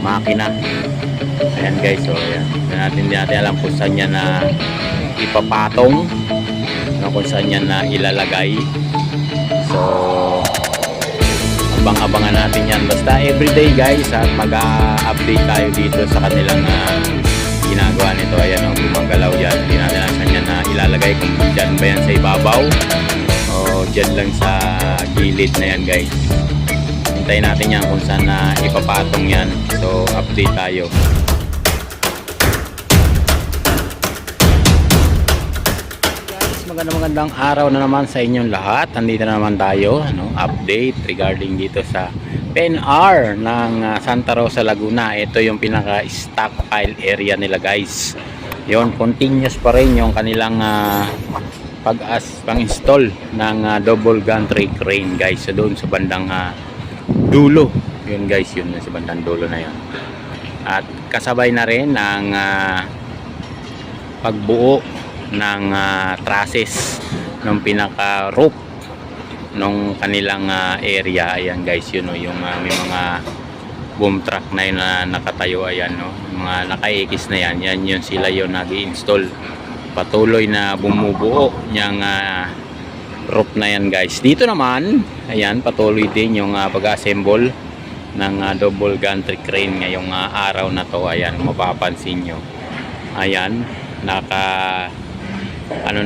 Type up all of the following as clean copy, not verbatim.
makina. Ayan guys, so ayan. Hindi natin alam kung saan yan na ipapatong, no, kung saan yan na ilalagay. So abang-abangan natin yan. Basta everyday guys, at mag-update tayo dito sa kanilang ginagawa nito. Ayan o, gumagalaw yan. Hindi natin alam saan yan na ilalagay, kung dyan ba yan sa ibabaw o dyan lang sa gilid na yan guys. Hintayin natin yan kung saan na ipapatong yan. So update tayo. Magandang araw na naman sa inyong lahat. Nandito na naman tayo, update regarding dito sa PNR ng Santa Rosa, Laguna. Ito yung pinaka stockpile area nila guys. Yon, continuous pa rin yung kanilang pang-install ng double gantry crane guys. So doon sa bandang dulo, yun guys, yun sa bandang dulo na yun. At kasabay na rin ang pagbuo ng trusses ng pinaka roof nung kanilang area. Ayan guys, yun yung may mga boom truck na yun na nakatayo. Ayan, mga nakaikis na yan, yan yun sila yung nag-i-install. Patuloy na bumubuo yung roof na yan guys. Dito naman, ayan, patuloy din yung pag-assemble ng double gantry crane ngayong araw na to. Ayan, mapapansin nyo, ayan,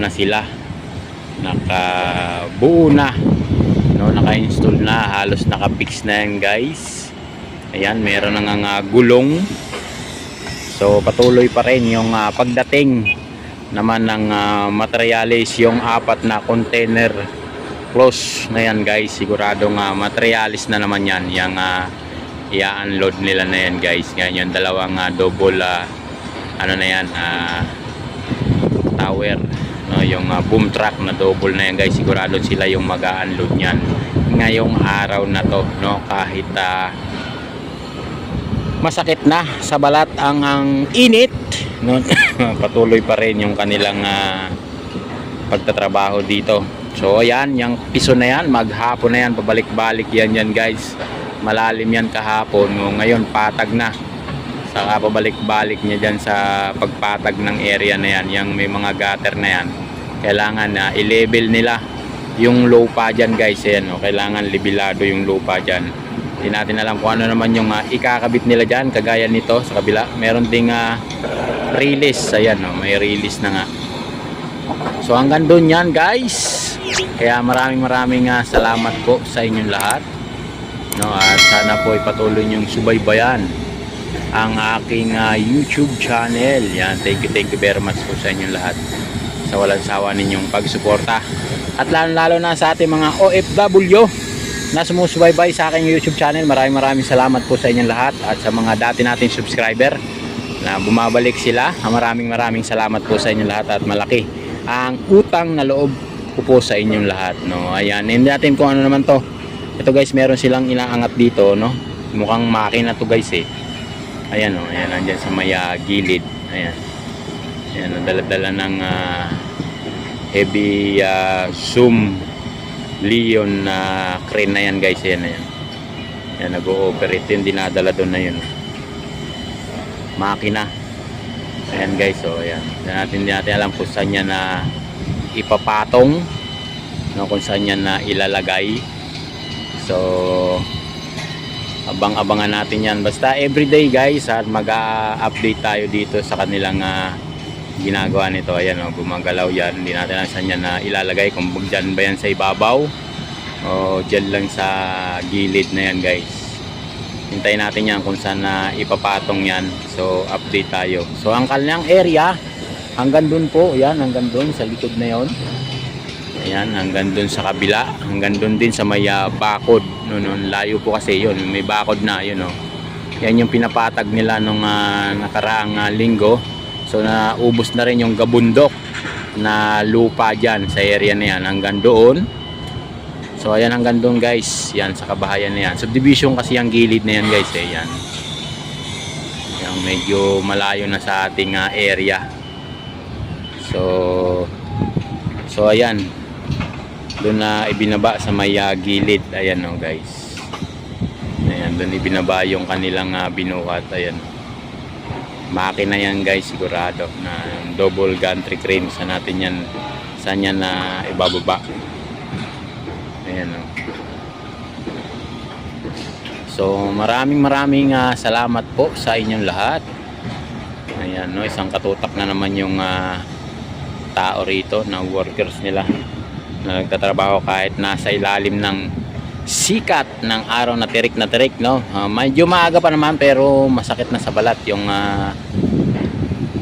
na sila, nakabuo na, naka-install na, halos naka-fix na yan guys. Ayan, meron nang gulong. So patuloy pa rin yung pagdating naman ng materialis, yung apat na container close na yan guys. Siguradong materialis na naman yan, yung i-unload nila na yan guys. Ngayon yung dalawang double ano na yan, tower, yung boom truck na double na yan guys. Sigurado sila yung mag-unload niyan ngayong araw na to, kahit masakit na sa balat ang init, patuloy pa rin yung kanilang pagtatrabaho dito. So ayan, yung piso na yan, maghapon na yan, pabalik-balik yan guys. Malalim yan kahapon, ngayon patag na. Saka pabalik-balik niya dyan sa pagpatag ng area na yan, yung may mga gutter na yan. Kailangan na i-level nila yung lupa dyan guys. Ayan, kailangan levelado yung lupa dyan. Hindi natin alam kung ano naman yung ikakabit nila dyan. Kagaya nito sa kabila, meron ding release. Ayan, may release na nga. So hanggang doon yan guys. Kaya maraming salamat po sa inyong lahat, at sana po ipatuloy niyong subaybayan ang aking YouTube channel. Yan, thank you very much po sa inyong lahat sa walang sawa ninyong pagsuporta, at lalo na sa ating mga OFW na sumusubaybay sa aking YouTube channel. Maraming salamat po sa inyong lahat, at sa mga dati nating subscriber na bumabalik sila, maraming salamat po sa inyong lahat, at malaki ang utang na loob ko po sa inyong lahat, Ayan, hindi natin kung ano naman to. Ito guys, meron silang inaangat dito, mukhang makina to guys Ayan ayan, nandyan sa may gilid. Ayan, ayan, dala-dala ng heavy zoom Leon crane na yan guys. Ayan, ayan, nag-ooperate yun, dinadala doon na yun, makina. Ayan guys, so ayan, hindi natin alam kung saan yan na ipapatong, kung saan yan na ilalagay. So abang-abangan natin yan. Basta everyday guys, at mag-update tayo dito sa kanilang ginagawa nito. Ayan, gumagalaw yan. Hindi natin alam saan yan na ilalagay, kung dyan ba yan sa ibabaw o dyan lang sa gilid na yan guys. Hintayin natin yan kung saan na ipapatong yan. So update tayo. So ang kanilang area hanggang dun po, yan, hanggang dun sa likod na yon. Ayan, hanggang dun sa kabila, hanggang dun din sa may bakod. Layo po kasi yun, may bakod na yun. Yan yung pinapatag nila nung nakaraang linggo. So naubos na rin yung gabundok na lupa dyan sa area na yan, hanggang doon. So ayan, hanggang doon guys, yan sa kabahayan na yan. Subdivision kasi yung gilid na yan guys. Yan, yung medyo malayo na sa ating area. So ayan, doon na ibinaba sa may gilid. Ayan guys, ayan, doon ibinaba yung kanilang binuhat. Ayan, makina yan guys, sigurado na double gantry crane. Saan natin yan, saan yan na ibababa. Ayan o. So maraming salamat po sa inyong lahat. Ayan no, isang katutak na naman yung tao rito na workers nila na nagtatrabaho kahit nasa ilalim ng sikat ng araw na tirik no. Medyo maaga pa naman pero masakit na sa balat yung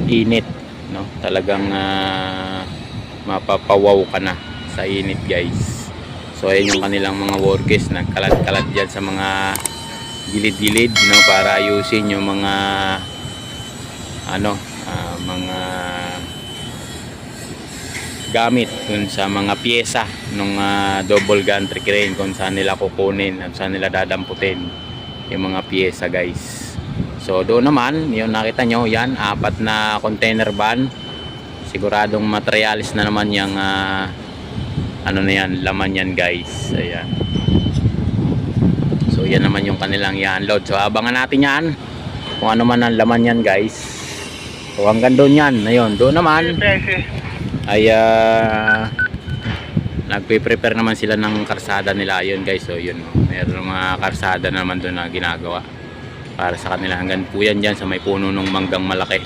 init no. Talagang mapapawaw ka na sa init guys. So ayun yung kanilang mga workers, nagkalat-kalat dyan sa mga gilid-gilid no, para ayusin yung mga mga gamit dun sa mga pyesa ng double gantry crane, kung saan nila kukunin at saan nila dadamputin yung mga pyesa guys. So doon naman, yung nakita nyo yan, 4 na container van, siguradong materialis na naman yung ano na yan, laman yan guys. Ayan. So yan naman yung kanilang i-unload. So abangan natin yan kung ano man ang laman yan guys. So hanggang doon yan. Ayun, doon naman ay nagpe-prepare naman sila ng karsada nila. Ayun guys, so yun, meron mga karsada naman doon na ginagawa para sa kanila. Hanggang po yan dyan sa may puno ng manggang malaki.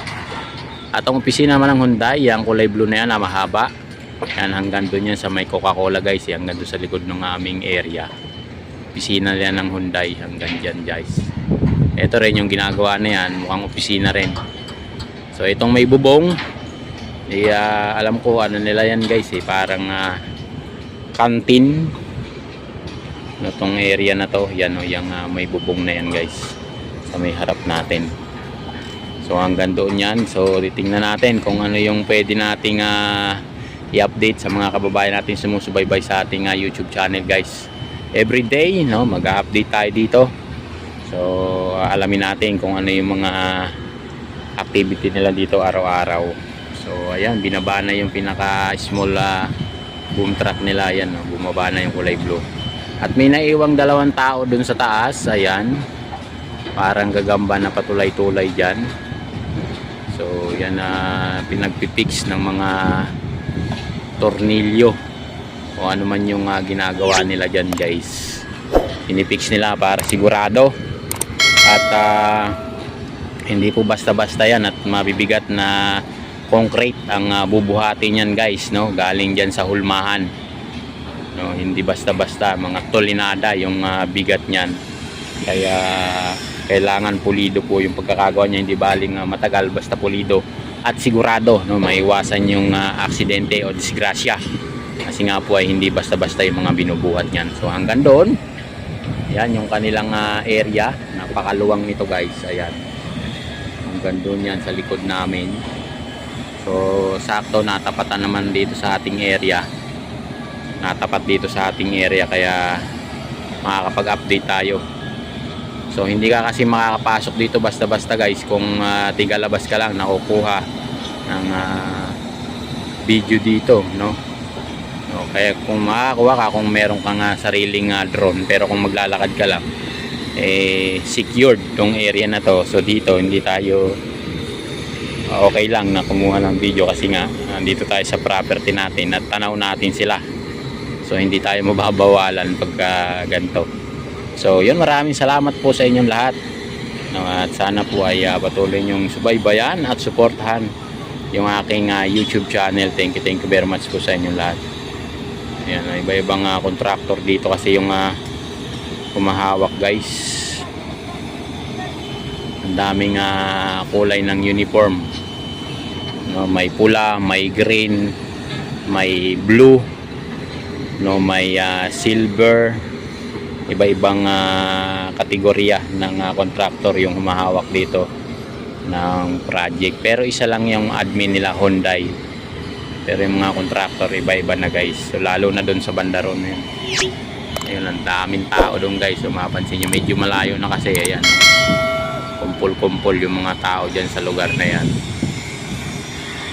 At ang opisina naman ng Hyundai, yung kulay blue na yan na mahaba, yan hanggang doon yan sa may Coca-Cola guys. Hanggang doon sa likod ng aming area, opisina yan ng Hyundai, hanggang dyan guys. Ito rin yung ginagawa na yan, mukhang opisina rin. So itong may bubong, alam ko ano nila yan guys, parang kantin no, tong area na to. Yan o, yung may bubong na yan guys, sa may harap natin. So hanggang doon yan. So titingnan natin kung ano yung pwede nating i-update sa mga kababayan natin sumusubaybay sa ating YouTube channel guys. Everyday no, mag-update tayo dito. So alamin natin kung ano yung mga activity nila dito araw-araw. So ayan, binaba na yung pinaka small boom truck nila. Ayan no, bumaba na yung kulay blue. At may naiwang 2 tao dun sa taas. Ayan, parang gagamba na patulay-tulay dyan. So yan pinagpipix ng mga tornilyo o ano man yung ginagawa nila dyan guys. Pinipix nila para sigurado. At hindi po basta-basta yan at mabibigat na concrete ang bubuhatin yan guys no, galing dyan sa hulmahan no, hindi basta-basta, mga tolinada yung bigat nyan. Kaya kailangan pulido po yung pagkakagawa niya, hindi baling matagal, basta pulido at sigurado no, maiwasan yung aksidente o disgrasya, kasi nga po ay hindi basta-basta yung mga binubuhat niyan. So hanggang doon, yan yung kanilang area, napakaluwang nito guys. Ayan, hanggang doon yan sa likod namin. So sakto natapatan naman dito sa ating area, natapat dito sa ating area, kaya makakapag-update tayo. So hindi ka kasi makakapasok dito basta-basta guys kung tigalabas ka lang nakukuha ng video dito no. So, kaya kung makakuha ka kung meron kang sariling drone, pero kung maglalakad ka lang secured tong area na to. So dito hindi tayo okay lang na kumuha ng video kasi nga dito tayo sa property natin at tanaw natin sila. So hindi tayo mababawalan pagka ganito. So yun, maraming salamat po sa inyong lahat no, at sana po ay patuloy nyong subaybayan at suportahan yung aking YouTube channel. Thank you very much po sa inyong lahat. Ayan, iba-ibang contractor dito kasi yung kumahawak guys. Ang daming kulay ng uniform no, may pula, may green, may blue no, may silver. Iba-ibang kategorya ng contractor yung humahawak dito ng project, pero isa lang yung admin nila, Hyundai. Pero yung mga contractor iba-iba na guys. So lalo na doon sa bandaron yun. Ayun, ang daming tao doon guys. So mapansin nyo, medyo malayo na kasi. Ayan, kumpul-kumpul yung mga tao dyan sa lugar na yan.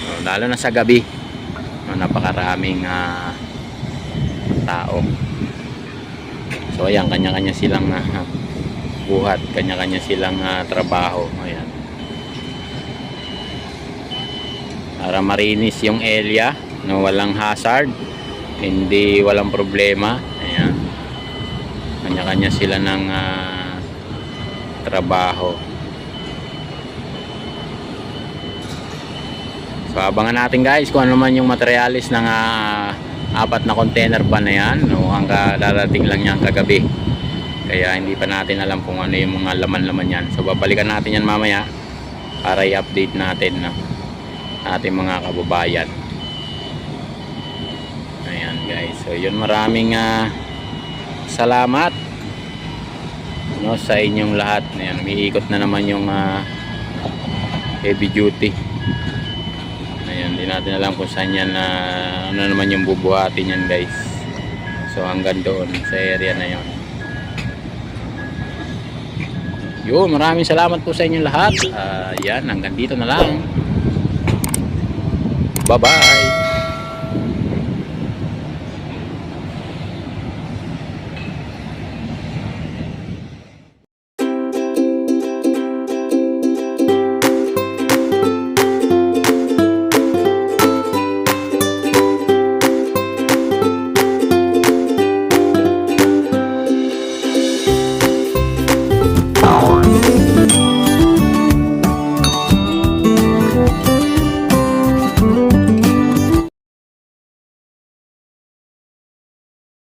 So, lalo na sa gabi, napakaraming tao. So ayan, kanya-kanya silang bubuhat, kanya-kanya silang trabaho. Ayan, para marinis yung area, no, walang hazard, hindi walang problema. Ayan, kanya-kanya sila ng trabaho. So abangan natin guys kung ano man yung materialis ng 4 na container pa na yan, no, hanggang darating lang yan kagabi, kaya hindi pa natin alam kung ano yung mga laman-laman yan. So babalikan natin yan mamaya para i-update natin, no, ating mga kababayan. Ayan guys, so yun, maraming salamat, no, sa inyong lahat. Ayan, umiikot na naman yung heavy duty. Ayan, hindi natin alam kung saan yan, ano naman yung bubuhatin yan guys. So hanggang doon sa area na yon. Yun, maraming salamat po sa inyong lahat. Yan, hanggang dito na lang. Bye bye.